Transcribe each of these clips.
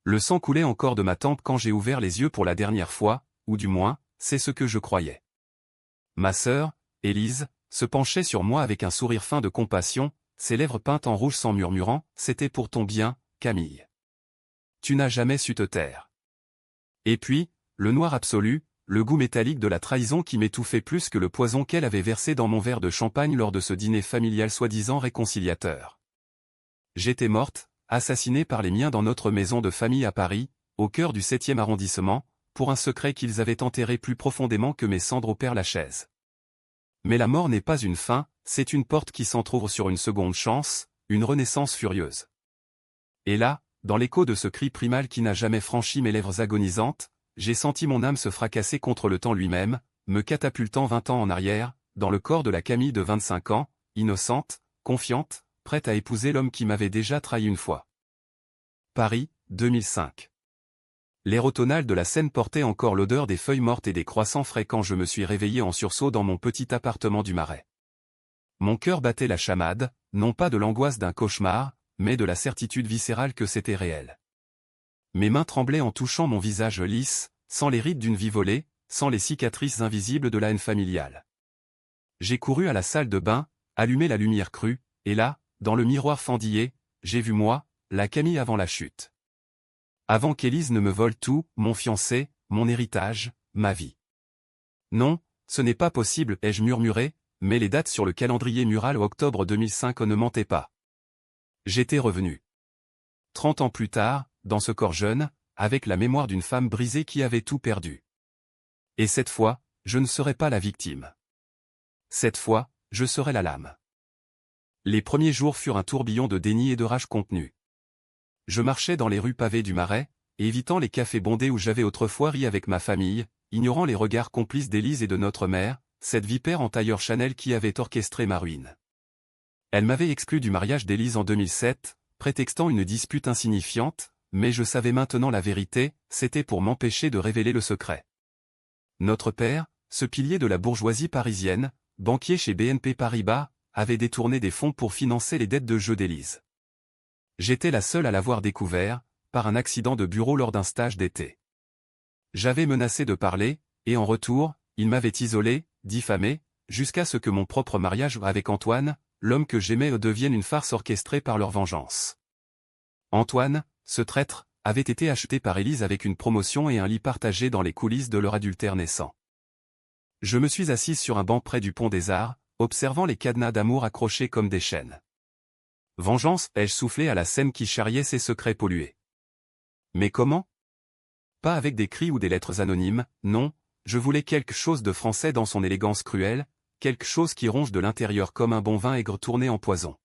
Le sang coulait encore de ma tempe quand j'ai ouvert les yeux pour la dernière fois, ou du moins, c'est ce que je croyais. Ma sœur, Élise, se penchait sur moi avec un sourire fin de compassion, ses lèvres peintes en rouge sans murmurant, « C'était pour ton bien, Camille. Tu n'as jamais su te taire. » Et puis, le noir absolu, le goût métallique de la trahison qui m'étouffait plus que le poison qu'elle avait versé dans mon verre de champagne lors de ce dîner familial soi-disant réconciliateur. J'étais morte, assassinée par les miens dans notre maison de famille à Paris, au cœur du 7e arrondissement, pour un secret qu'ils avaient enterré plus profondément que mes cendres au Père-Lachaise. Mais la mort n'est pas une fin, c'est une porte qui s'entrouvre sur une seconde chance, une renaissance furieuse. Et là, dans l'écho de ce cri primal qui n'a jamais franchi mes lèvres agonisantes, j'ai senti mon âme se fracasser contre le temps lui-même, me catapultant 20 ans en arrière, dans le corps de la Camille de 25 ans, innocente, confiante, prête à épouser l'homme qui m'avait déjà trahi une fois. Paris, 2005. L'air automnal de la Seine portait encore l'odeur des feuilles mortes et des croissants frais quand je me suis réveillé en sursaut dans mon petit appartement du Marais. Mon cœur battait la chamade, non pas de l'angoisse d'un cauchemar, mais de la certitude viscérale que c'était réel. Mes mains tremblaient en touchant mon visage lisse, sans les rides d'une vie volée, sans les cicatrices invisibles de la haine familiale. J'ai couru à la salle de bain, allumé la lumière crue, et là, dans le miroir fendillé, j'ai vu moi, la Camille avant la chute. Avant qu'Élise ne me vole tout, mon fiancé, mon héritage, ma vie. Non, ce n'est pas possible, ai-je murmuré, mais les dates sur le calendrier mural octobre 2005 ne mentaient pas. J'étais revenu. 30 ans plus tard, dans ce corps jeune, avec la mémoire d'une femme brisée qui avait tout perdu. Et cette fois, je ne serai pas la victime. Cette fois, je serai la lame. Les premiers jours furent un tourbillon de déni et de rage contenue. Je marchais dans les rues pavées du Marais, évitant les cafés bondés où j'avais autrefois ri avec ma famille, ignorant les regards complices d'Élise et de notre mère, cette vipère en tailleur Chanel qui avait orchestré ma ruine. Elle m'avait exclu du mariage d'Élise en 2007, prétextant une dispute insignifiante, mais je savais maintenant la vérité, c'était pour m'empêcher de révéler le secret. Notre père, ce pilier de la bourgeoisie parisienne, banquier chez BNP Paribas, avait détourné des fonds pour financer les dettes de jeu d'Élise. J'étais la seule à l'avoir découvert, par un accident de bureau lors d'un stage d'été. J'avais menacé de parler, et en retour, il m'avait isolé, diffamé, jusqu'à ce que mon propre mariage avec Antoine, l'homme que j'aimais, devienne une farce orchestrée par leur vengeance. Antoine, ce traître, avait été acheté par Élise avec une promotion et un lit partagé dans les coulisses de leur adultère naissant. Je me suis assise sur un banc près du pont des Arts, observant les cadenas d'amour accrochés comme des chaînes. Vengeance, ai-je soufflé à la Seine qui charriait ses secrets pollués. Mais comment? Pas avec des cris ou des lettres anonymes, non, je voulais quelque chose de français dans son élégance cruelle, quelque chose qui ronge de l'intérieur comme un bon vin aigre tourné en poison.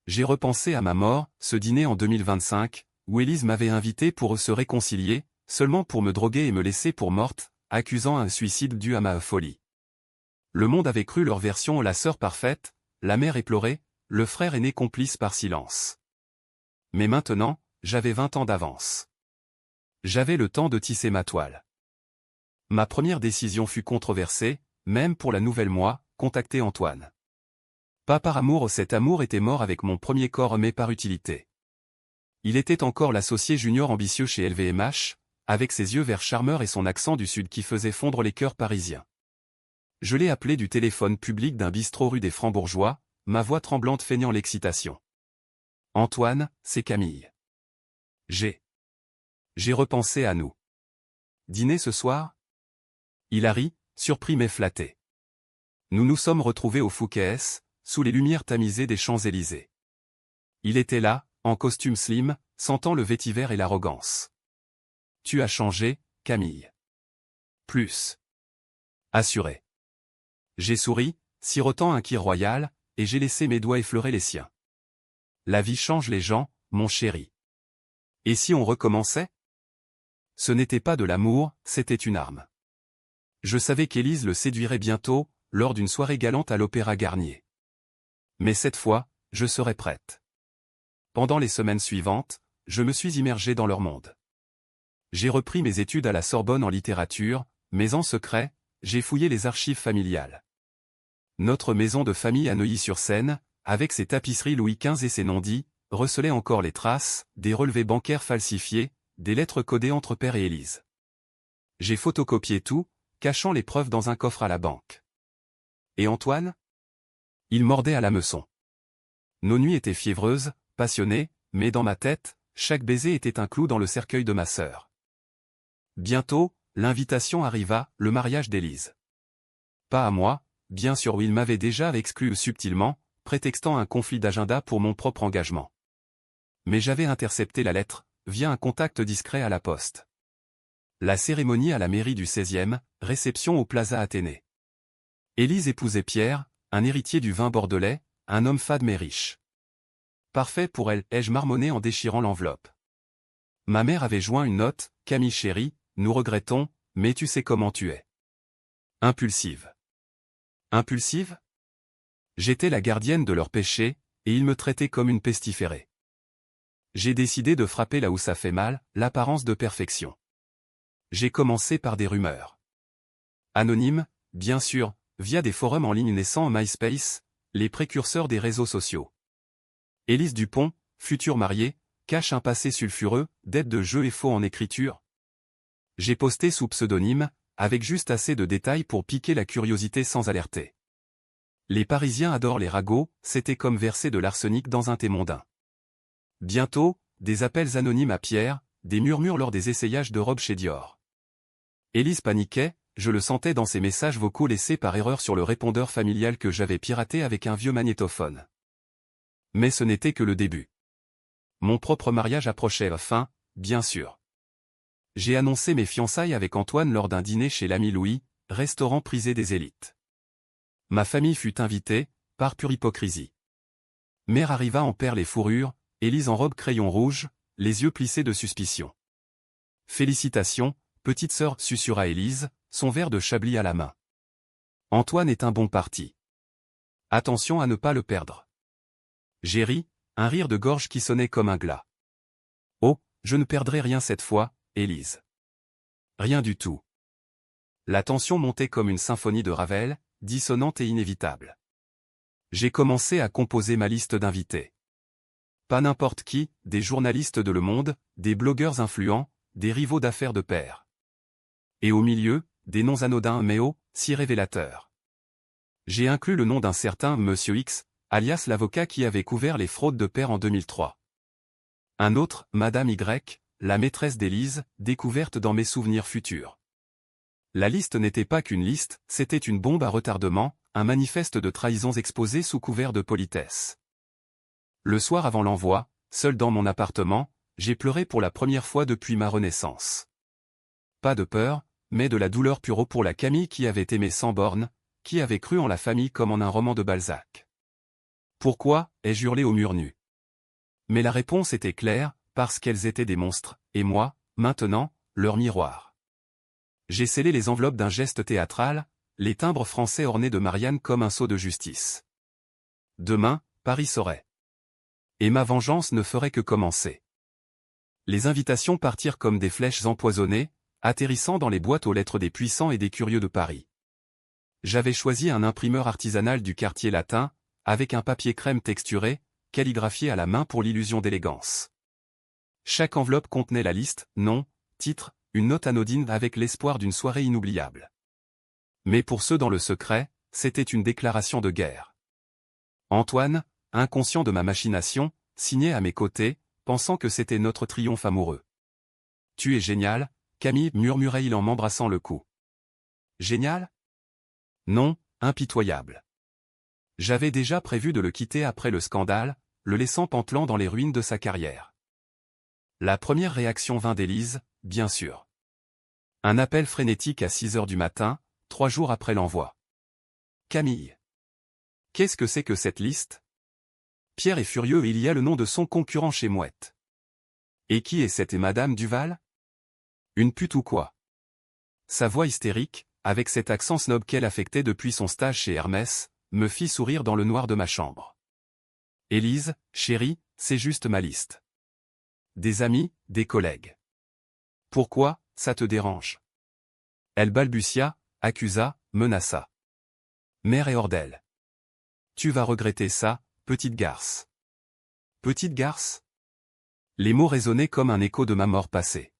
J'ai repensé à ma mort, ce dîner en 2025, où Élise m'avait invité pour se réconcilier, seulement pour me droguer et me laisser pour morte, accusant un suicide dû à ma folie. Le monde avait cru leur version la sœur parfaite, la mère éplorée, le frère aîné complice par silence. Mais maintenant, j'avais 20 ans d'avance. J'avais le temps de tisser ma toile. Ma première décision fut controversée, même pour la nouvelle moi, contacter Antoine. Pas par amour, cet amour était mort avec mon premier corps mais par utilité. Il était encore l'associé junior ambitieux chez LVMH, avec ses yeux verts charmeurs et son accent du sud qui faisait fondre les cœurs parisiens. Je l'ai appelé du téléphone public d'un bistrot rue des Francs-Bourgeois, ma voix tremblante feignant l'excitation. Antoine, c'est Camille. J'ai repensé à nous. Dîner ce soir? Il a ri, surpris mais flatté. Nous nous sommes retrouvés au Fouquet's, sous les lumières tamisées des Champs-Élysées. Il était là, en costume slim, sentant le vétiver et l'arrogance. Tu as changé, Camille. Plus. Assuré. J'ai souri, sirotant un kir royal, et j'ai laissé mes doigts effleurer les siens. La vie change les gens, mon chéri. Et si on recommençait? Ce n'était pas de l'amour, c'était une arme. Je savais qu'Élise le séduirait bientôt, lors d'une soirée galante à l'Opéra Garnier. Mais cette fois, je serais prête. Pendant les semaines suivantes, je me suis immergé dans leur monde. J'ai repris mes études à la Sorbonne en littérature, mais en secret, j'ai fouillé les archives familiales. Notre maison de famille à Neuilly-sur-Seine, avec ses tapisseries Louis XV et ses non-dits, recelait encore les traces, des relevés bancaires falsifiés, des lettres codées entre père et Élise. J'ai photocopié tout, cachant les preuves dans un coffre à la banque. Et Antoine? Il mordait à l'hameçon. Nos nuits étaient fiévreuses, passionnées, mais dans ma tête, chaque baiser était un clou dans le cercueil de ma sœur. Bientôt, l'invitation arriva, le mariage d'Élise. Pas à moi, bien sûr, où il m'avait déjà exclu subtilement, prétextant un conflit d'agenda pour mon propre engagement. Mais j'avais intercepté la lettre, via un contact discret à la poste. La cérémonie à la mairie du 16e, réception au Plaza Athénée. Élise épousait Pierre, un héritier du vin bordelais, un homme fade mais riche. Parfait pour elle, ai-je marmonné en déchirant l'enveloppe. Ma mère avait joint une note, Camille chérie, nous regrettons, mais tu sais comment tu es. Impulsive. Impulsive? J'étais la gardienne de leurs péchés, et ils me traitaient comme une pestiférée. J'ai décidé de frapper là où ça fait mal, l'apparence de perfection. J'ai commencé par des rumeurs. Anonymes, bien sûr, via des forums en ligne naissants en MySpace, les précurseurs des réseaux sociaux. Élise Dupont, future mariée, cache un passé sulfureux, dette de jeu et faux en écriture. J'ai posté sous pseudonyme, avec juste assez de détails pour piquer la curiosité sans alerter. Les Parisiens adorent les ragots, c'était comme verser de l'arsenic dans un thé mondain. Bientôt, des appels anonymes à Pierre, des murmures lors des essayages de robes chez Dior. Élise paniquait, je le sentais dans ses messages vocaux laissés par erreur sur le répondeur familial que j'avais piraté avec un vieux magnétophone. Mais ce n'était que le début. Mon propre mariage approchait enfin, bien sûr. J'ai annoncé mes fiançailles avec Antoine lors d'un dîner chez l'ami Louis, restaurant prisé des élites. Ma famille fut invitée, par pure hypocrisie. Mère arriva en perles et fourrures, Élise en robe crayon rouge, les yeux plissés de suspicion. Félicitations, petite sœur, susurra Élise, son verre de chablis à la main. Antoine est un bon parti. Attention à ne pas le perdre. J'ai ri, un rire de gorge qui sonnait comme un glas. Oh, je ne perdrai rien cette fois, Élise. Rien du tout. La tension montait comme une symphonie de Ravel, dissonante et inévitable. J'ai commencé à composer ma liste d'invités. Pas n'importe qui, des journalistes de Le Monde, des blogueurs influents, des rivaux d'affaires de pair. Et au milieu, des noms anodins mais oh, si révélateurs. J'ai inclus le nom d'un certain Monsieur X, alias l'avocat qui avait couvert les fraudes de pair en 2003. Un autre, Madame Y, la maîtresse d'Élise, découverte dans mes souvenirs futurs. La liste n'était pas qu'une liste, c'était une bombe à retardement, un manifeste de trahisons exposé sous couvert de politesse. Le soir avant l'envoi, seul dans mon appartement, j'ai pleuré pour la première fois depuis ma renaissance. Pas de peur, mais de la douleur pure pour la Camille qui avait aimé sans bornes, qui avait cru en la famille comme en un roman de Balzac. Pourquoi, ai-je hurlé au mur nu? Mais la réponse était claire, parce qu'elles étaient des monstres, et moi, maintenant, leur miroir. J'ai scellé les enveloppes d'un geste théâtral, les timbres français ornés de Marianne comme un sceau de justice. Demain, Paris saurait. Et ma vengeance ne ferait que commencer. Les invitations partirent comme des flèches empoisonnées, atterrissant dans les boîtes aux lettres des puissants et des curieux de Paris. J'avais choisi un imprimeur artisanal du quartier latin, avec un papier crème texturé, calligraphié à la main pour l'illusion d'élégance. Chaque enveloppe contenait la liste, nom, titre, une note anodine avec l'espoir d'une soirée inoubliable. Mais pour ceux dans le secret, c'était une déclaration de guerre. Antoine, inconscient de ma machination, signait à mes côtés, pensant que c'était notre triomphe amoureux. « Tu es génial, Camille, murmurait-il en m'embrassant le cou. Génial? Non, impitoyable. J'avais déjà prévu de le quitter après le scandale, le laissant pantelant dans les ruines de sa carrière. La première réaction vint d'Élise, bien sûr. Un appel frénétique à 6 heures du matin, 3 jours après l'envoi. Camille. Qu'est-ce que c'est que cette liste? Pierre est furieux et il y a le nom de son concurrent chez Mouette. Et qui est cette Madame Duval? Une pute ou quoi? Sa voix hystérique, avec cet accent snob qu'elle affectait depuis son stage chez Hermès, me fit sourire dans le noir de ma chambre. Élise, chérie, c'est juste ma liste. Des amis, des collègues. Pourquoi, ça te dérange? Elle balbutia, accusa, menaça. Mère est hors d'elle. Tu vas regretter ça, petite garce. Petite garce? Les mots résonnaient comme un écho de ma mort passée.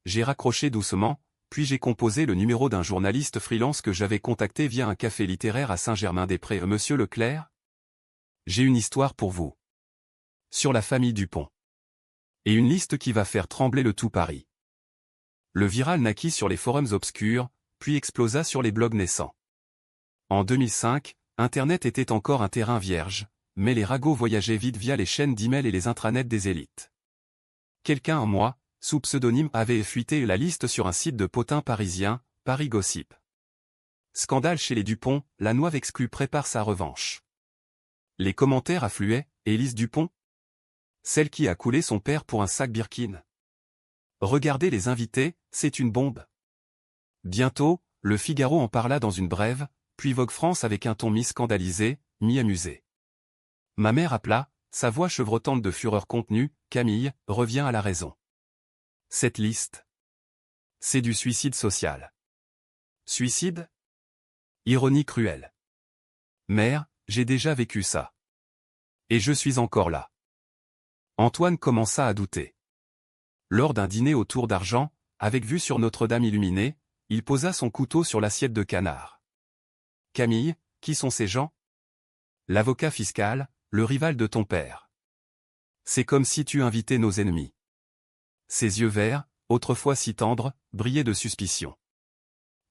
J'ai raccroché doucement, puis j'ai composé le numéro d'un journaliste freelance que j'avais contacté via un café littéraire à Saint-Germain-des-Prés. Monsieur Leclerc? J'ai une histoire pour vous. Sur la famille Dupont. Et une liste qui va faire trembler le tout Paris. Le viral naquit sur les forums obscurs, puis explosa sur les blogs naissants. En 2005, Internet était encore un terrain vierge, mais les ragots voyageaient vite via les chaînes d'email et les intranets des élites. Quelqu'un en moi, sous pseudonyme, avait fuité la liste sur un site de potins parisien, Paris Gossip. Scandale chez les Dupont, la Noive exclue prépare sa revanche. Les commentaires affluaient, Élise Dupont? Celle qui a coulé son père pour un sac Birkin. Regardez les invités, c'est une bombe. Bientôt, le Figaro en parla dans une brève, puis Vogue France avec un ton mi-scandalisé, mi-amusé. Ma mère appela, sa voix chevrotante de fureur contenue, Camille, revient à la raison. Cette liste. C'est du suicide social. Suicide? Ironie cruelle. Mère, j'ai déjà vécu ça. Et je suis encore là. Antoine commença à douter. Lors d'un dîner autour d'argent, avec vue sur Notre-Dame illuminée, il posa son couteau sur l'assiette de canard. Camille, qui sont ces gens? L'avocat fiscal, le rival de ton père. C'est comme si tu invitais nos ennemis. Ses yeux verts, autrefois si tendres, brillaient de suspicion.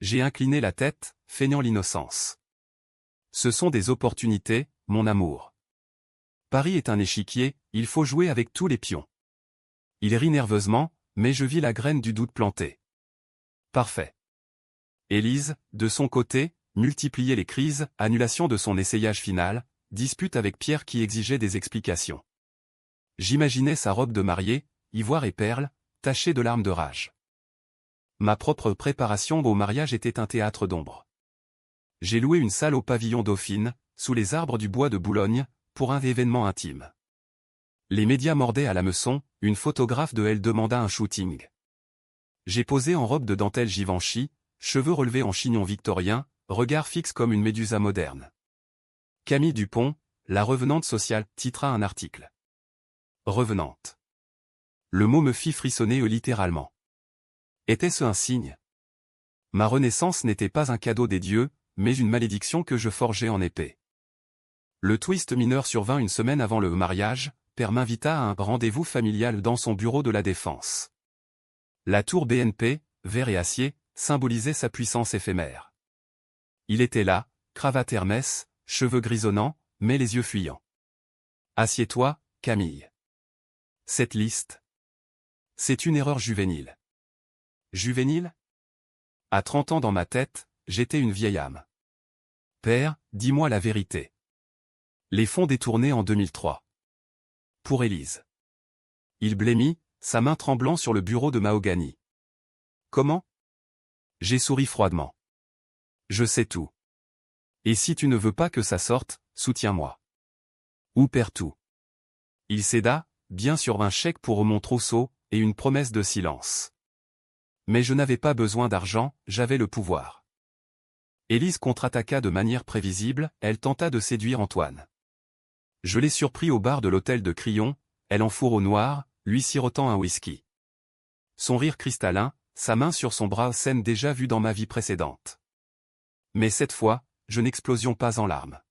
J'ai incliné la tête, feignant l'innocence. Ce sont des opportunités, mon amour. Paris est un échiquier, il faut jouer avec tous les pions. Il rit nerveusement, mais je vis la graine du doute plantée. Parfait. Élise, de son côté, multipliait les crises, annulation de son essayage final, dispute avec Pierre qui exigeait des explications. J'imaginais sa robe de mariée, ivoire et perles, tachée de larmes de rage. Ma propre préparation au mariage était un théâtre d'ombre. J'ai loué une salle au pavillon Dauphine, sous les arbres du bois de Boulogne, pour un événement intime. Les médias mordaient à l'hameçon, une photographe de Elle demanda un shooting. J'ai posé en robe de dentelle Givenchy, cheveux relevés en chignon victorien, regard fixe comme une médusa moderne. Camille Dupont, la revenante sociale, titra un article. Revenante. Le mot me fit frissonner littéralement. Était-ce un signe? Ma renaissance n'était pas un cadeau des dieux, mais une malédiction que je forgeais en épée. Le twist mineur survint une semaine avant le mariage, père m'invita à un rendez-vous familial dans son bureau de la Défense. La tour BNP, vert et acier, symbolisait sa puissance éphémère. Il était là, cravate Hermès, cheveux grisonnants, mais les yeux fuyants. Assieds-toi, Camille. Cette liste. C'est une erreur juvénile. Juvénile? À 30 ans dans ma tête, j'étais une vieille âme. Père, dis-moi la vérité. Les fonds détournés en 2003. Pour Élise. Il blêmit, sa main tremblant sur le bureau de mahogany. Comment? J'ai souri froidement. Je sais tout. Et si tu ne veux pas que ça sorte, soutiens-moi. Ou perds tout. Il céda, bien sûr un chèque pour mon trousseau, et une promesse de silence. Mais je n'avais pas besoin d'argent, j'avais le pouvoir. Élise contre-attaqua de manière prévisible, elle tenta de séduire Antoine. Je l'ai surpris au bar de l'hôtel de Crillon, elle en fourre au noir, lui sirotant un whisky. Son rire cristallin, sa main sur son bras, scène déjà vue dans ma vie précédente. Mais cette fois, je n'explosion pas en larmes.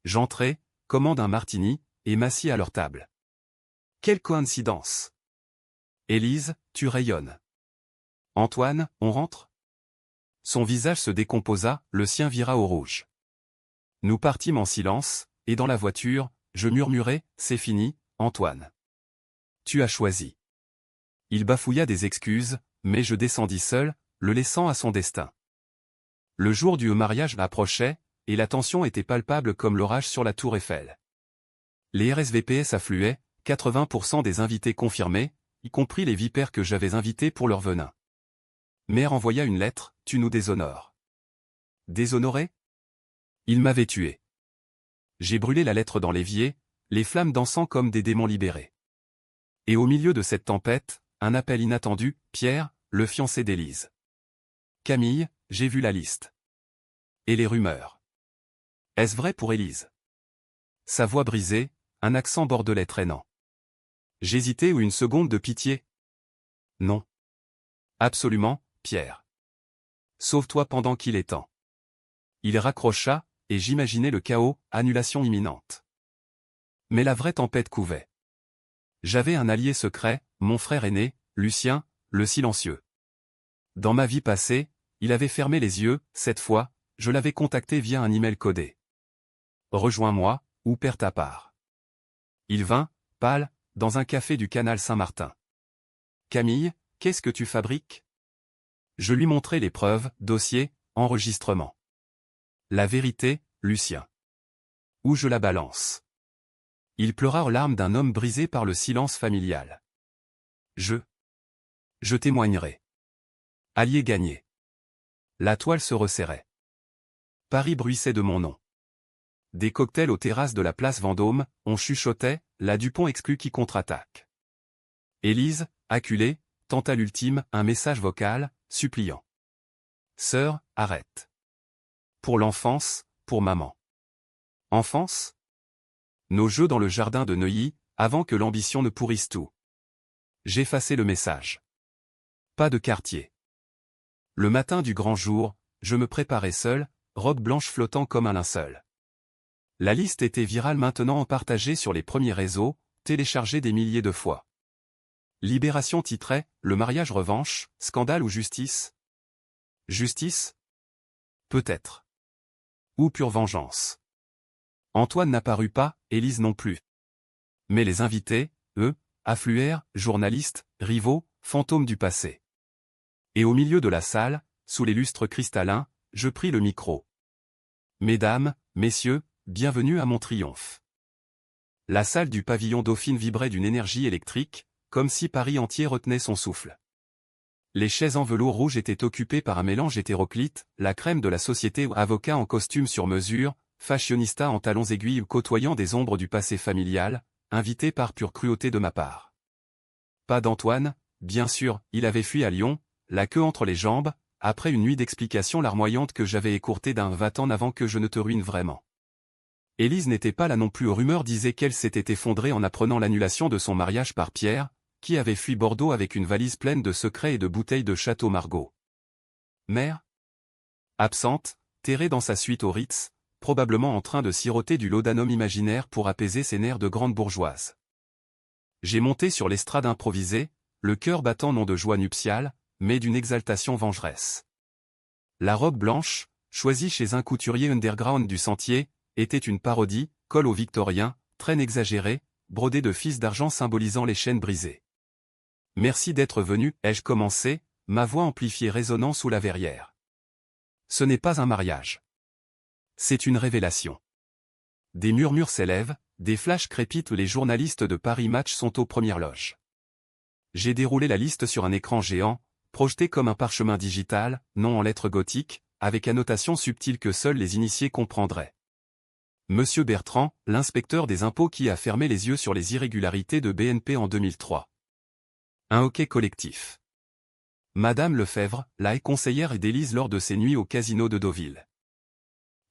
J'entrai, commande un martini, et m'assis à leur table. Quelle coïncidence! Élise, tu rayonnes. Antoine, on rentre? Son visage se décomposa, le sien vira au rouge. Nous partîmes en silence, et dans la voiture, je murmurai, c'est fini, Antoine. Tu as choisi. Il bafouilla des excuses, mais je descendis seul, le laissant à son destin. Le jour du mariage approchait, et la tension était palpable comme l'orage sur la tour Eiffel. Les RSVPS affluaient, 80% des invités confirmés, y compris les vipères que j'avais invités pour leur venin. Mère envoya une lettre, tu nous déshonores. Déshonoré? Il m'avait tué. J'ai brûlé la lettre dans l'évier, les flammes dansant comme des démons libérés. Et au milieu de cette tempête, un appel inattendu, Pierre, le fiancé d'Élise. Camille, j'ai vu la liste. Et les rumeurs. Est-ce vrai pour Élise? Sa voix brisée, un accent bordelais traînant. J'hésitais ou une seconde de pitié. Non. Absolument, Pierre. Sauve-toi pendant qu'il est temps. Il raccrocha, et j'imaginais le chaos, annulation imminente. Mais la vraie tempête couvait. J'avais un allié secret, mon frère aîné, Lucien, le silencieux. Dans ma vie passée, il avait fermé les yeux, cette fois, je l'avais contacté via un email codé. Rejoins-moi, ou perds ta part. Il vint, pâle, dans un café du canal Saint-Martin. Camille, qu'est-ce que tu fabriques? Je lui montrai les preuves, dossier, enregistrement. La vérité, Lucien. Où je la balance? Il pleura aux larmes d'un homme brisé par le silence familial. Je témoignerai. Allié gagné. La toile se resserrait. Paris bruissait de mon nom. Des cocktails aux terrasses de la place Vendôme, on chuchotait, la Dupont exclut qui contre-attaque. Élise, acculée, tenta l'ultime, un message vocal, suppliant. Sœur, arrête. Pour l'enfance, pour maman. Enfance? Nos jeux dans le jardin de Neuilly, avant que l'ambition ne pourrisse tout. J'effaçai le message. Pas de quartier. Le matin du grand jour, je me préparais seul, robe blanche flottant comme un linceul. La liste était virale maintenant partagée sur les premiers réseaux, téléchargée des milliers de fois. Libération titrait « Le mariage revanche, scandale ou justice ?» Justice? Peut-être. Ou pure vengeance. Antoine n'apparut pas, Élise non plus. Mais les invités, eux, affluèrent, journalistes, rivaux, fantômes du passé. Et au milieu de la salle, sous les lustres cristallins, je pris le micro. Mesdames, messieurs, bienvenue à mon triomphe. La salle du pavillon Dauphine vibrait d'une énergie électrique, comme si Paris entier retenait son souffle. Les chaises en velours rouge étaient occupées par un mélange hétéroclite, la crème de la société ou avocats en costume sur mesure, fashionistas en talons aiguilles côtoyant des ombres du passé familial, invités par pure cruauté de ma part. Pas d'Antoine, bien sûr, il avait fui à Lyon, la queue entre les jambes, après une nuit d'explications larmoyantes que j'avais écourtée d'un va-t'en avant que je ne te ruine vraiment. Élise n'était pas là non plus, aux rumeurs disaient qu'elle s'était effondrée en apprenant l'annulation de son mariage par Pierre, qui avait fui Bordeaux avec une valise pleine de secrets et de bouteilles de Château Margaux. Mère? Absente, terrée dans sa suite au Ritz, probablement en train de siroter du laudanum imaginaire pour apaiser ses nerfs de grande bourgeoise. J'ai monté sur l'estrade improvisée, le cœur battant non de joie nuptiale, mais d'une exaltation vengeresse. La robe blanche, choisie chez un couturier underground du Sentier, était une parodie, col au victorien, traîne exagérée, brodée de fils d'argent symbolisant les chaînes brisées. Merci d'être venu, ai-je commencé, ma voix amplifiée résonnant sous la verrière. Ce n'est pas un mariage. C'est une révélation. Des murmures s'élèvent, des flashs crépitent, les journalistes de Paris Match sont aux premières loges. J'ai déroulé la liste sur un écran géant, projeté comme un parchemin digital, non en lettres gothiques, avec annotations subtiles que seuls les initiés comprendraient. Monsieur Bertrand, l'inspecteur des impôts qui a fermé les yeux sur les irrégularités de BNP en 2003. Un hockey collectif. Madame Lefebvre, la conseillère d'Élise lors de ses nuits au casino de Deauville.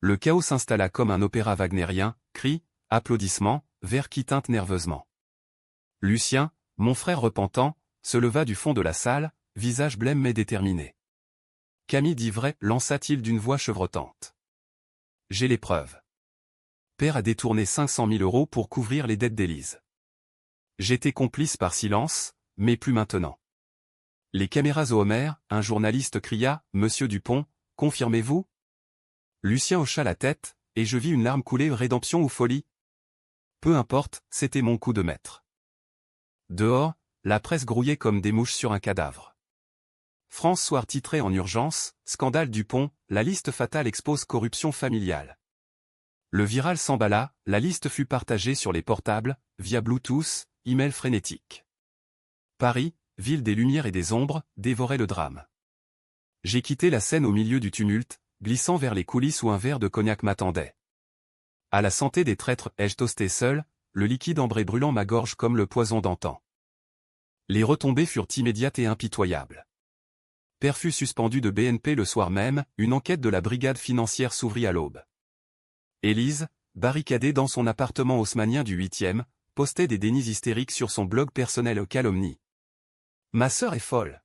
Le chaos s'installa comme un opéra wagnérien, cris, applaudissements, verres qui tintent nerveusement. Lucien, mon frère repentant, se leva du fond de la salle, visage blême mais déterminé. Camille dit vrai, lança-t-il d'une voix chevrotante. J'ai les preuves. Père a détourné 500 000 € pour couvrir les dettes d'Élise. J'étais complice par silence, mais plus maintenant. Les caméras au Homer, un journaliste cria, Monsieur Dupont, confirmez-vous? Lucien hocha la tête, et je vis une larme couler, rédemption ou folie? Peu importe, c'était mon coup de maître. Dehors, la presse grouillait comme des mouches sur un cadavre. France Soir titrait en urgence, scandale Dupont, la liste fatale expose corruption familiale. Le viral s'emballa, la liste fut partagée sur les portables, via Bluetooth, email frénétique. Paris, ville des lumières et des ombres, dévorait le drame. J'ai quitté la scène au milieu du tumulte, glissant vers les coulisses où un verre de cognac m'attendait. À la santé des traîtres, ai-je toasté seul, le liquide ambré brûlant ma gorge comme le poison d'antan. Les retombées furent immédiates et impitoyables. Père fut suspendu de BNP le soir même, une enquête de la brigade financière s'ouvrit à l'aube. Élise, barricadée dans son appartement haussmannien du 8e, postait des dénis hystériques sur son blog personnel calomnie. Ma sœur est folle.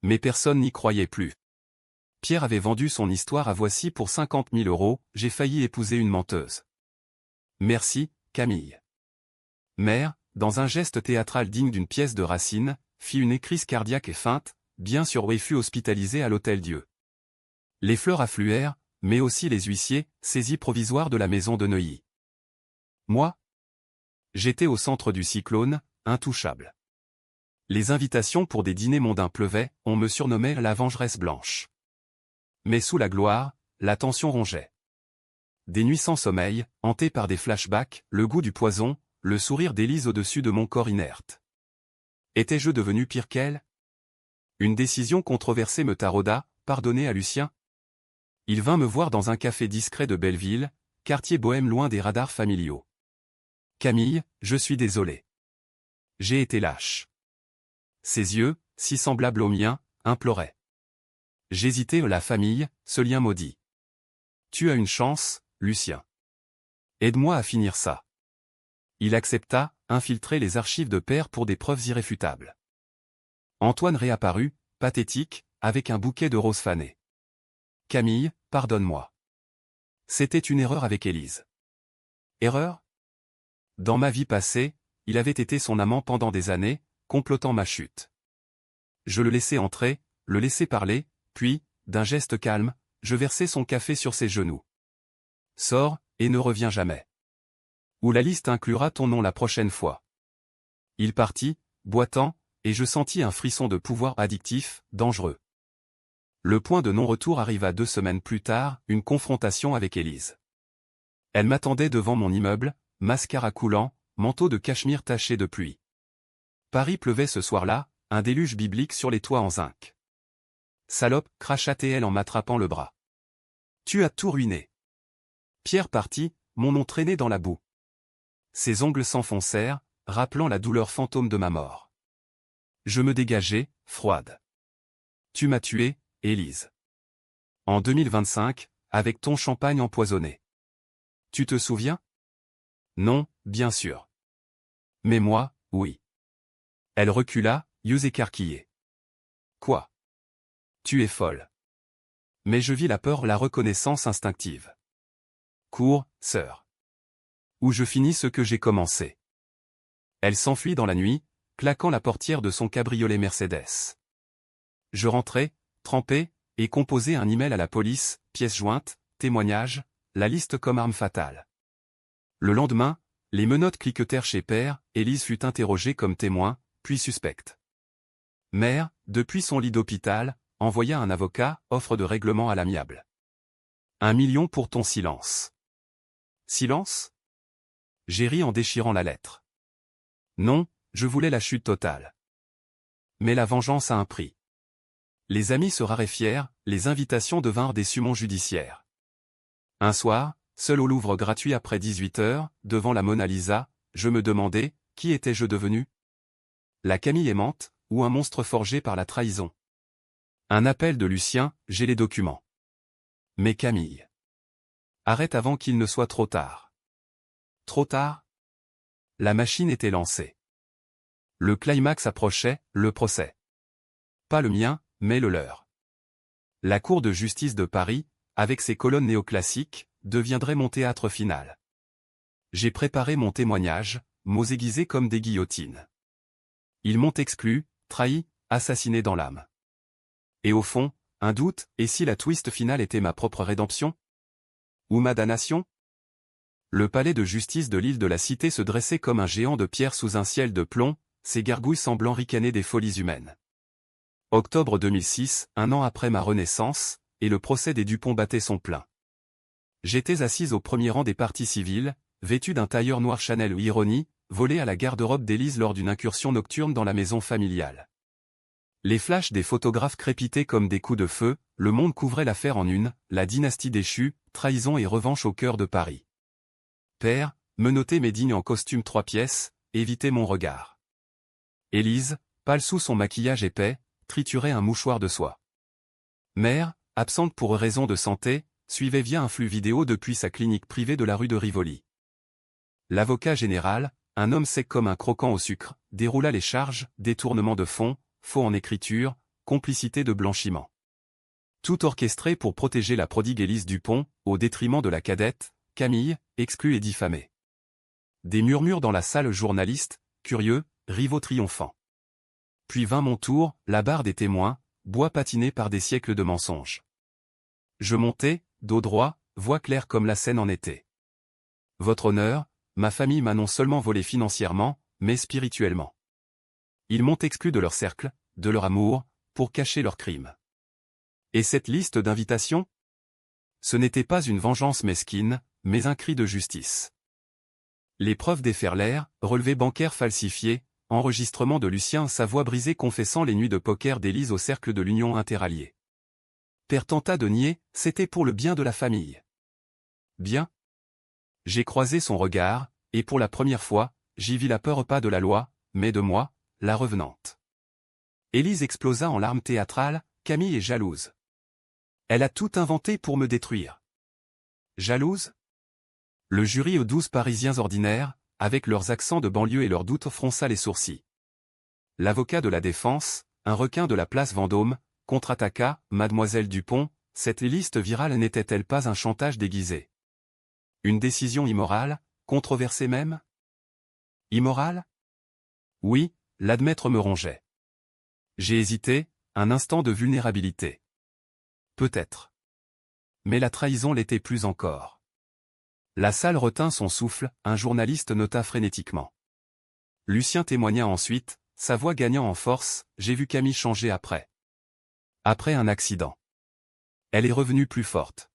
Mais personne n'y croyait plus. Pierre avait vendu son histoire à Voici pour 50 000 €, j'ai failli épouser une menteuse. Merci, Camille. Mère, dans un geste théâtral digne d'une pièce de Racine, fit une crise cardiaque et feinte, bien sûr et fut hospitalisée à l'Hôtel-Dieu. Les fleurs affluèrent, mais aussi les huissiers, saisis provisoires de la maison de Neuilly. Moi? J'étais au centre du cyclone, intouchable. Les invitations pour des dîners mondains pleuvaient, on me surnommait la vengeresse blanche. Mais sous la gloire, la tension rongeait. Des nuits sans sommeil, hantées par des flashbacks, le goût du poison, le sourire d'Élise au-dessus de mon corps inerte. Étais-je devenu pire qu'elle? Une décision controversée me tarauda, pardonner à Lucien? Il vint me voir dans un café discret de Belleville, quartier bohème loin des radars familiaux. Camille, je suis désolé. J'ai été lâche. Ses yeux, si semblables aux miens, imploraient. J'hésitais la famille, ce lien maudit. Tu as une chance, Lucien. Aide-moi à finir ça. Il accepta, infiltrer les archives de père pour des preuves irréfutables. Antoine réapparut, pathétique, avec un bouquet de roses fanées. Camille, pardonne-moi. C'était une erreur avec Élise. Erreur? Dans ma vie passée, il avait été son amant pendant des années, complotant ma chute. Je le laissais entrer, le laissais parler, puis, d'un geste calme, je versai son café sur ses genoux. Sors, et ne reviens jamais. Ou la liste inclura ton nom la prochaine fois. Il partit, boitant, et je sentis un frisson de pouvoir addictif, dangereux. Le point de non-retour arriva 2 semaines plus tard, une confrontation avec Élise. Elle m'attendait devant mon immeuble, mascara coulant, manteau de cachemire taché de pluie. Paris pleuvait ce soir-là, un déluge biblique sur les toits en zinc. Salope, cracha-t-elle en m'attrapant le bras. Tu as tout ruiné. Pierre partit, mon nom traîné dans la boue. Ses ongles s'enfoncèrent, rappelant la douleur fantôme de ma mort. Je me dégageai, froide. Tu m'as tué, Élise. En 2025, avec ton champagne empoisonné. Tu te souviens? Non, bien sûr. Mais moi, oui. Elle recula, yeux écarquillés. Quoi? Tu es folle. Mais je vis la peur, la reconnaissance instinctive. Cours, sœur. Où je finis ce que j'ai commencé. Elle s'enfuit dans la nuit, claquant la portière de son cabriolet Mercedes. Je rentrai, trempé, et composai un email à la police, pièce jointe, témoignage, la liste comme arme fatale. Le lendemain, les menottes cliquetèrent chez père, Élise fut interrogée comme témoin, puis suspecte. Mère, depuis son lit d'hôpital, envoya un avocat, offre de règlement à l'amiable. 1 million pour ton silence. Silence? J'ai ri en déchirant la lettre. Non, je voulais la chute totale. Mais la vengeance a un prix. Les amis se raréfièrent, les invitations devinrent des summons judiciaires. Un soir, seul au Louvre gratuit après 18 h, devant la Mona Lisa, je me demandais, qui étais-je devenu? La Camille aimante, ou un monstre forgé par la trahison? Un appel de Lucien, j'ai les documents. Mais Camille. Arrête avant qu'il ne soit trop tard. Trop tard? La machine était lancée. Le climax approchait, le procès. Pas le mien, mais le leur. La Cour de justice de Paris, avec ses colonnes néoclassiques, deviendrait mon théâtre final. J'ai préparé mon témoignage, mots aiguisés comme des guillotines. Ils m'ont exclu, trahi, assassiné dans l'âme. Et au fond, un doute, et si la twist finale était ma propre rédemption? Ou ma damnation? Le palais de justice de l'île de la Cité se dressait comme un géant de pierre sous un ciel de plomb, ses gargouilles semblant ricaner des folies humaines. Octobre 2006, 1 an après ma renaissance, et le procès des Dupont battait son plein. J'étais assise au premier rang des parties civiles, vêtue d'un tailleur noir Chanel ou Ironie, volé à la garde-robe d'Élise lors d'une incursion nocturne dans la maison familiale. Les flashs des photographes crépitaient comme des coups de feu, le monde couvrait l'affaire en une, la dynastie déchue, trahison et revanche au cœur de Paris. Père, menotté mais digne en costume 3 pièces, évitait mon regard. Élise, pâle sous son maquillage épais, triturait un mouchoir de soie. Mère, absente pour raison de santé, suivait via un flux vidéo depuis sa clinique privée de la rue de Rivoli. L'avocat général, un homme sec comme un croquant au sucre, déroula les charges, détournement de fonds, faux en écriture, complicité de blanchiment. Tout orchestré pour protéger la prodigue Élise Dupont, au détriment de la cadette, Camille, exclue et diffamée. Des murmures dans la salle, journalistes, curieux, rivaux triomphants. Puis vint mon tour, la barre des témoins, bois patiné par des siècles de mensonges. Je montai, dos droit, voix claire comme la Seine en été. Votre honneur, ma famille m'a non seulement volé financièrement, mais spirituellement. Ils m'ont exclu de leur cercle, de leur amour, pour cacher leurs crimes. Et cette liste d'invitations? Ce n'était pas une vengeance mesquine, mais un cri de justice. Les preuves déferlèrent, relevés bancaires falsifiés, enregistrement de Lucien, sa voix brisée confessant les nuits de poker d'Élise au cercle de l'Union interalliée. Père tenta de nier, c'était pour le bien de la famille. Bien. J'ai croisé son regard, et pour la première fois, j'y vis la peur pas de la loi, mais de moi, la revenante. Élise explosa en larmes théâtrales, Camille est jalouse. Elle a tout inventé pour me détruire. Jalouse? Le jury aux 12 Parisiens ordinaires, avec leurs accents de banlieue et leurs doutes, fronça les sourcils. L'avocat de la défense, un requin de la place Vendôme, contre-attaqua, Mademoiselle Dupont, cette liste virale n'était-elle pas un chantage déguisé? Une décision immorale, controversée même? Immorale? Oui, l'admettre me rongeait. J'ai hésité, un instant de vulnérabilité. Peut-être. Mais la trahison l'était plus encore. La salle retint son souffle, un journaliste nota frénétiquement. Lucien témoigna ensuite, sa voix gagnant en force, j'ai vu Camille changer après. Après un accident. Elle est revenue plus forte.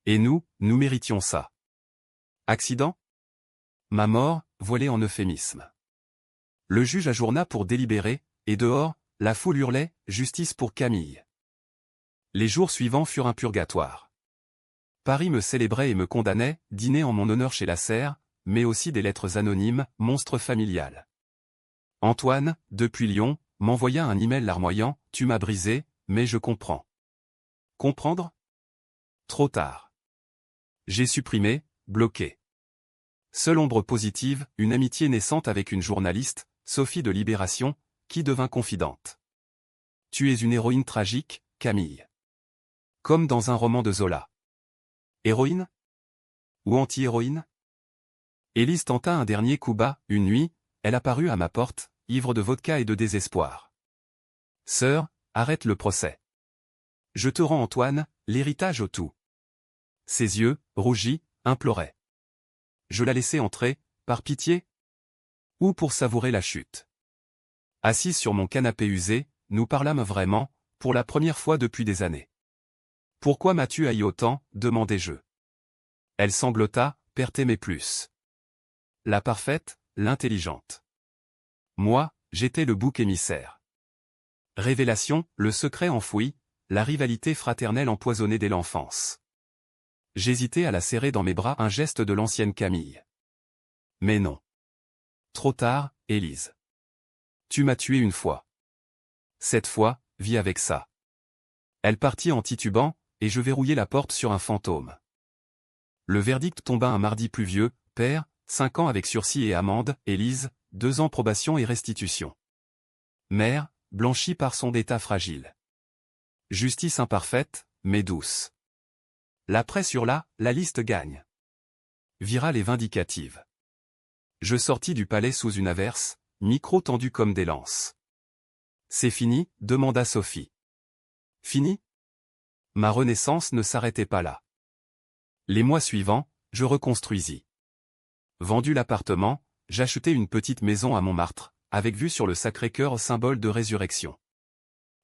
Et nous méritions ça. Accident? Ma mort, voilée en euphémisme. Le juge ajourna pour délibérer, et dehors, la foule hurlait, justice pour Camille. Les jours suivants furent un purgatoire. Paris me célébrait et me condamnait, dîner en mon honneur chez Lasserre, mais aussi des lettres anonymes, monstre familial. Antoine, depuis Lyon, m'envoya un email larmoyant, tu m'as brisé, mais je comprends. Comprendre? Trop tard. J'ai supprimé, bloqué. Seule ombre positive, une amitié naissante avec une journaliste, Sophie de Libération, qui devint confidente. Tu es une héroïne tragique, Camille. Comme dans un roman de Zola. Héroïne? Ou anti-héroïne? Élise tenta un dernier coup bas, une nuit, elle apparut à ma porte, ivre de vodka et de désespoir. Sœur, arrête le procès. Je te rends Antoine, l'héritage au tout. Ses yeux, rougis, imploraient. Je la laissai entrer, par pitié? Ou pour savourer la chute? Assise sur mon canapé usé, nous parlâmes vraiment, pour la première fois depuis des années. Pourquoi m'as-tu haï autant, demandai-je. Elle sanglota, Père t'aimait plus. La parfaite, l'intelligente. Moi, j'étais le bouc émissaire. Révélation, le secret enfoui, la rivalité fraternelle empoisonnée dès l'enfance. J'hésitais à la serrer dans mes bras, un geste de l'ancienne Camille. Mais non. Trop tard, Élise. Tu m'as tué une fois. Cette fois, vis avec ça. Elle partit en titubant, et je verrouillai la porte sur un fantôme. Le verdict tomba un mardi pluvieux, père, 5 ans avec sursis et amende, Élise, 2 ans probation et restitution. Mère, blanchie par son état fragile. Justice imparfaite, mais douce. La presse hurla, la liste gagne. Virale et vindicative. Je sortis du palais sous une averse, micro tendu comme des lances. C'est fini, demanda Sophie. Fini? Ma renaissance ne s'arrêtait pas là. Les mois suivants, je reconstruisis. Vendu l'appartement, j'achetai une petite maison à Montmartre, avec vue sur le Sacré-Cœur, symbole de résurrection.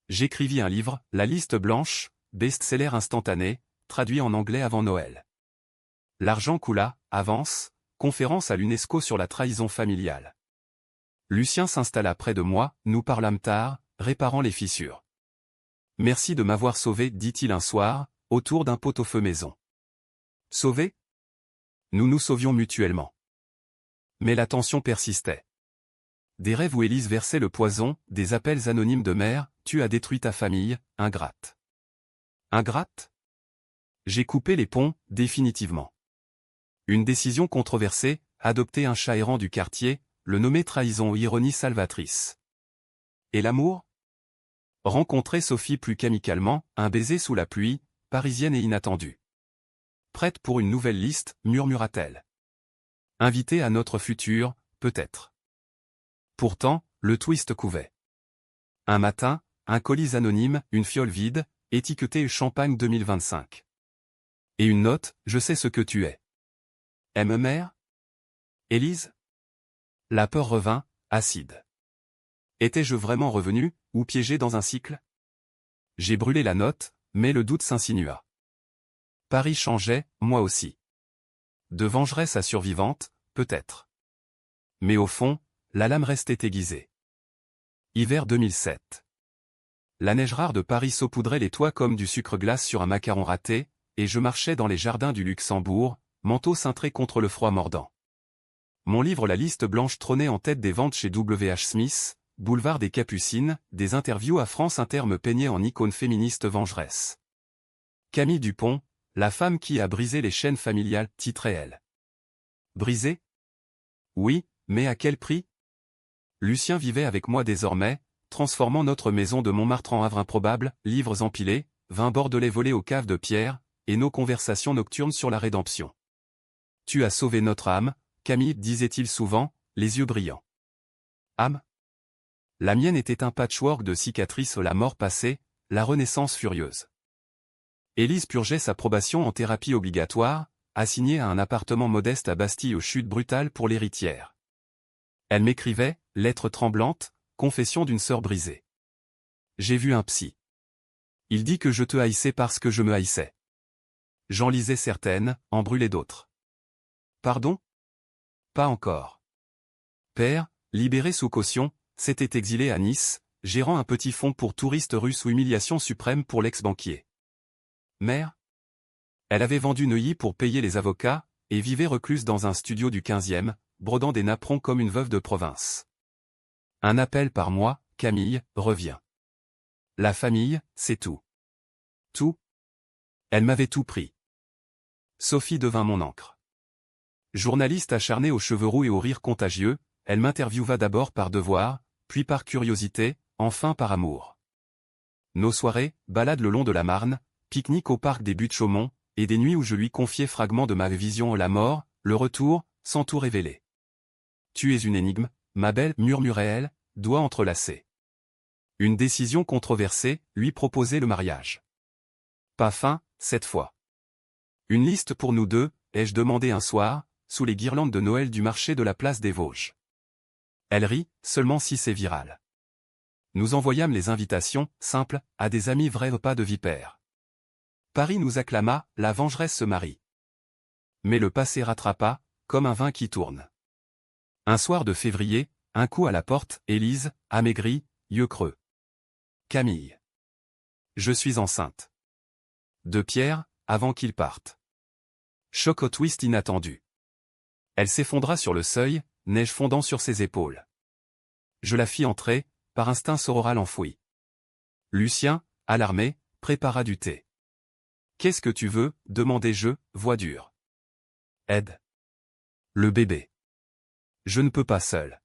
J'écrivis un livre, La Liste Blanche, best-seller instantané, traduit en anglais avant Noël. L'argent coula, avance, conférence à l'UNESCO sur la trahison familiale. Lucien s'installa près de moi, nous parlâmes tard, réparant les fissures. Merci de m'avoir sauvé, dit-il un soir, autour d'un pot-au-feu maison. Sauvé? Nous nous sauvions mutuellement. Mais la tension persistait. Des rêves où Élise versait le poison, des appels anonymes de mère, tu as détruit ta famille, ingrate. Ingrate? J'ai coupé les ponts, définitivement. Une décision controversée, adopter un chat errant du quartier, le nommer trahison ou ironie salvatrice. Et l'amour? Rencontrer Sophie plus qu'amicalement, un baiser sous la pluie, parisienne et inattendue. Prête pour une nouvelle liste, murmura-t-elle. Invitée à notre futur, peut-être. Pourtant, le twist couvait. Un matin, un colis anonyme, une fiole vide, étiquetée Champagne 2025. Et une note, je sais ce que tu es. M-mère? Élise? La peur revint, acide. Étais-je vraiment revenu, ou piégé dans un cycle? J'ai brûlé la note, mais le doute s'insinua. Paris changeait, moi aussi. De vengeresse à survivante, peut-être. Mais au fond, la lame restait aiguisée. Hiver 2007. La neige rare de Paris saupoudrait les toits comme du sucre glace sur un macaron raté, et je marchais dans les jardins du Luxembourg, manteau cintré contre le froid mordant. Mon livre La liste blanche trônait en tête des ventes chez W.H. Smith, boulevard des Capucines, des interviews à France Inter me peignaient en icône féministe vengeresse. Camille Dupont, la femme qui a brisé les chaînes familiales, titrait-elle. Brisé? Oui, mais à quel prix? Lucien vivait avec moi désormais, transformant notre maison de Montmartre en havre improbable, livres empilés, vin bordelais volés aux caves de pierre, et nos conversations nocturnes sur la rédemption. Tu as sauvé notre âme, Camille, disait-il souvent, les yeux brillants. Âme? La mienne était un patchwork de cicatrices la mort passée, la renaissance furieuse. Élise purgeait sa probation en thérapie obligatoire, assignée à un appartement modeste à Bastille aux chutes brutales pour l'héritière. Elle m'écrivait, lettre tremblante, confession d'une sœur brisée. J'ai vu un psy. Il dit que je te haïssais parce que je me haïssais. J'en lisais certaines, en brûlais d'autres. Pardon? Pas encore. Père, libéré sous caution, s'était exilé à Nice, gérant un petit fonds pour touristes russes ou humiliation suprême pour l'ex-banquier. Mère? Elle avait vendu Neuilly pour payer les avocats, et vivait recluse dans un studio du 15e, brodant des napperons comme une veuve de province. Un appel par mois, Camille, reviens. La famille, c'est tout. Tout? Elle m'avait tout pris. Sophie devint mon encre. Journaliste acharnée aux cheveux roux et aux rires contagieux, elle m'interviewa d'abord par devoir, puis par curiosité, enfin par amour. Nos soirées, balades le long de la Marne, pique-nique au parc des Buttes-Chaumont, et des nuits où je lui confiais fragments de ma vision la mort, le retour, sans tout révéler. Tu es une énigme, ma belle, murmurait-elle, doigts entrelacés. Une décision controversée, lui proposer le mariage. Pas fin, cette fois. Une liste pour nous deux, ai-je demandé un soir, sous les guirlandes de Noël du marché de la place des Vosges. Elle rit, seulement si c'est viral. Nous envoyâmes les invitations, simples, à des amis vrais repas de vipères. Paris nous acclama, la vengeresse se marie. Mais le passé rattrapa, comme un vin qui tourne. Un soir de février, un coup à la porte, Élise, amaigrie, yeux creux. Camille. Je suis enceinte. De Pierre, avant qu'il parte. Choc au twist inattendu. Elle s'effondra sur le seuil, neige fondant sur ses épaules. Je la fis entrer, par instinct sororal enfoui. Lucien, alarmé, prépara du thé. Qu'est-ce que tu veux, demandai-je, voix dure. Aide. Le bébé. Je ne peux pas seul.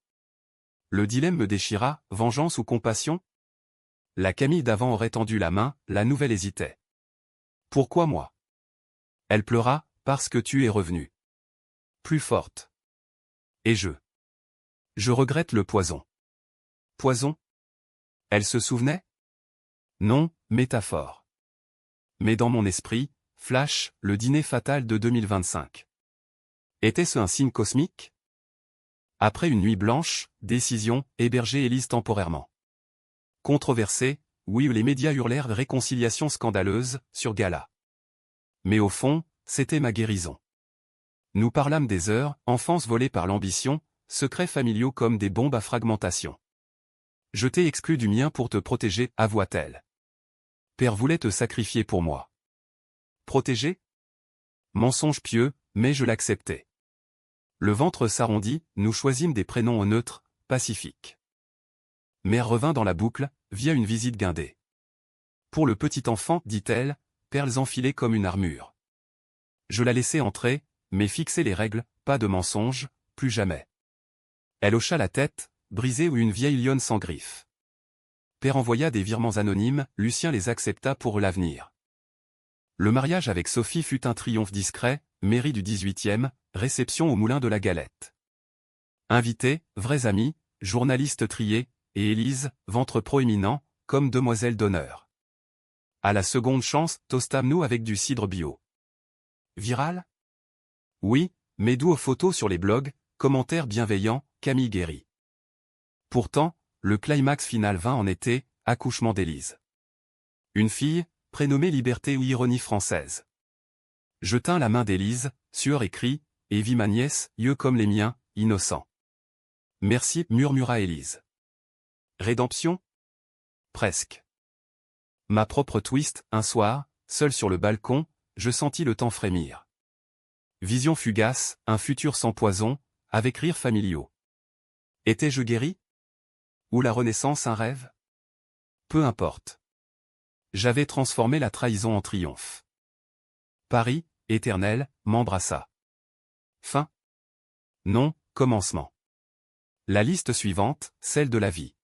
Le dilemme me déchira, vengeance ou compassion? La Camille d'avant aurait tendu la main, la nouvelle hésitait. Pourquoi moi? Elle pleura, parce que tu es revenue. Plus forte. Et je regrette le poison. Poison? Elle se souvenait? Non, métaphore. Mais dans mon esprit, flash, le dîner fatal de 2025. Était-ce un signe cosmique? Après une nuit blanche, décision, héberger Élise temporairement. Controversée, oui, les médias hurlèrent réconciliation scandaleuse, sur Gala. Mais au fond, c'était ma guérison. Nous parlâmes des heures, enfance volée par l'ambition, secrets familiaux comme des bombes à fragmentation. Je t'ai exclu du mien pour te protéger, avoua-t-elle. Père voulait te sacrifier pour moi. Protéger? Mensonge pieux, mais je l'acceptais. Le ventre s'arrondit, nous choisîmes des prénoms neutres, pacifiques. Mère revint dans la boucle, via une visite guindée. Pour le petit enfant, dit-elle, perles enfilées comme une armure. Je la laissai entrer, mais fixai les règles, pas de mensonges, plus jamais. Elle hocha la tête, brisée ou une vieille lionne sans griffes. Père envoya des virements anonymes, Lucien les accepta pour l'avenir. Le mariage avec Sophie fut un triomphe discret, mairie du 18e, réception au Moulin de la Galette. Invités, vrais amis, journalistes triés, et Élise, ventre proéminent, comme demoiselle d'honneur. À la seconde chance, tostâmes-nous avec du cidre bio. Viral? Oui, mais d'où aux photos sur les blogs, commentaires bienveillants, Camille Guéry. Pourtant, le climax final vint en été, accouchement d'Élise. Une fille, prénommée Liberté ou ironie française. Je tins la main d'Élise, sueur et cri, et vis ma nièce, yeux comme les miens, innocents. Merci, murmura Élise. Rédemption? Presque. Ma propre twist, un soir, seul sur le balcon, je sentis le temps frémir. Vision fugace, un futur sans poison, avec rires familiaux. Étais-je guéri? Ou la renaissance un rêve? Peu importe. J'avais transformé la trahison en triomphe. Paris, éternel, m'embrassa. Fin? Non, commencement. La liste suivante, celle de la vie.